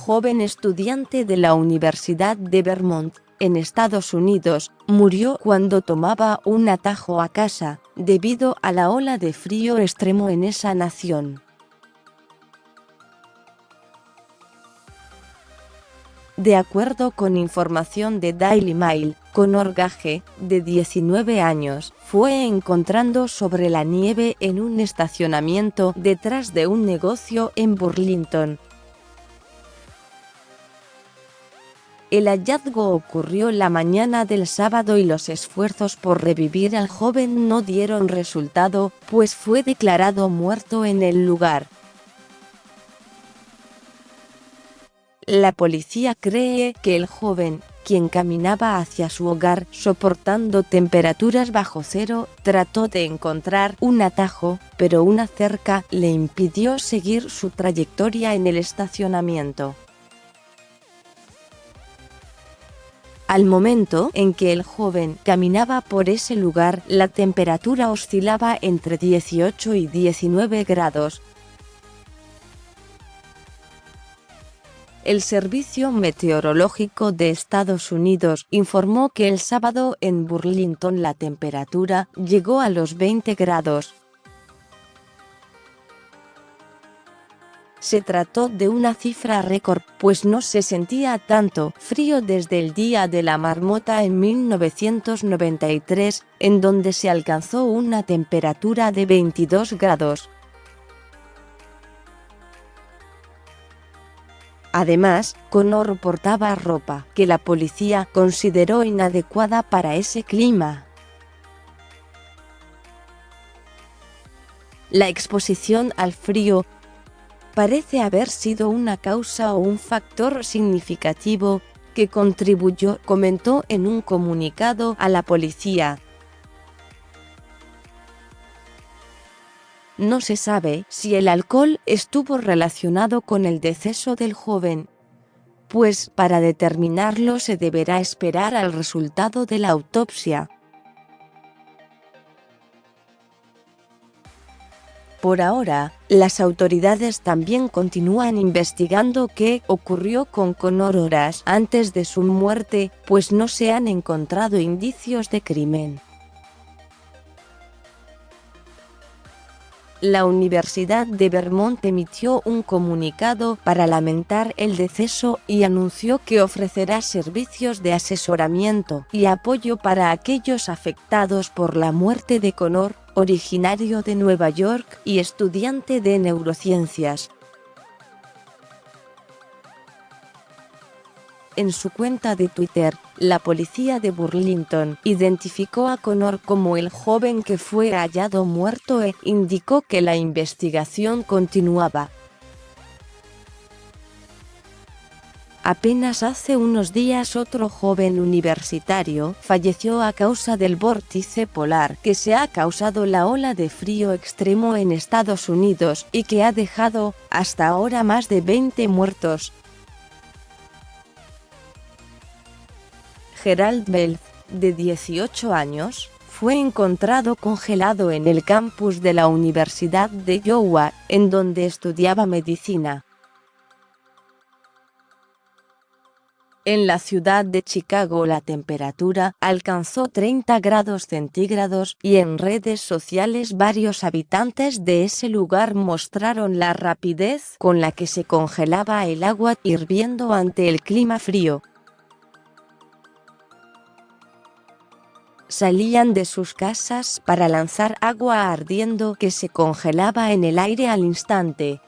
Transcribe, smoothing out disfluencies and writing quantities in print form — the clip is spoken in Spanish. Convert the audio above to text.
joven estudiante de la Universidad de Vermont, en Estados Unidos, murió cuando tomaba un atajo a casa, debido a la ola de frío extremo en esa nación. De acuerdo con información de Daily Mail, Conor Gage, de 19 años, fue encontrado sobre la nieve en un estacionamiento detrás de un negocio en Burlington. El hallazgo ocurrió la mañana del sábado y los esfuerzos por revivir al joven no dieron resultado, pues fue declarado muerto en el lugar. La policía cree que el joven, quien caminaba hacia su hogar soportando temperaturas bajo cero, trató de encontrar un atajo, pero una cerca le impidió seguir su trayectoria en el estacionamiento. Al momento en que el joven caminaba por ese lugar, la temperatura oscilaba entre 18 y 19 grados. El Servicio Meteorológico de Estados Unidos informó que el sábado en Burlington la temperatura llegó a los 20 grados. Se trató de una cifra récord, pues no se sentía tanto frío desde el Día de la Marmota en 1993, en donde se alcanzó una temperatura de 22 grados. Además, Conor portaba ropa que la policía consideró inadecuada para ese clima. La exposición al frío parece haber sido una causa o un factor significativo que contribuyó, comentó en un comunicado a la policía. No se sabe si el alcohol estuvo relacionado con el deceso del joven, pues para determinarlo se deberá esperar al resultado de la autopsia. Por ahora, las autoridades también continúan investigando qué ocurrió con Conor horas antes de su muerte, pues no se han encontrado indicios de crimen. La Universidad de Vermont emitió un comunicado para lamentar el deceso y anunció que ofrecerá servicios de asesoramiento y apoyo para aquellos afectados por la muerte de Conor, originario de Nueva York y estudiante de neurociencias. En su cuenta de Twitter, la policía de Burlington identificó a Conor como el joven que fue hallado muerto e indicó que la investigación continuaba. Apenas hace unos días otro joven universitario falleció a causa del vórtice polar que se ha causado la ola de frío extremo en Estados Unidos y que ha dejado, hasta ahora, más de 20 muertos. Gerald Belz, de 18 años, fue encontrado congelado en el campus de la Universidad de Iowa, en donde estudiaba medicina. En la ciudad de Chicago la temperatura alcanzó 30 grados centígrados y en redes sociales varios habitantes de ese lugar mostraron la rapidez con la que se congelaba el agua hirviendo ante el clima frío. Salían de sus casas para lanzar agua ardiendo que se congelaba en el aire al instante.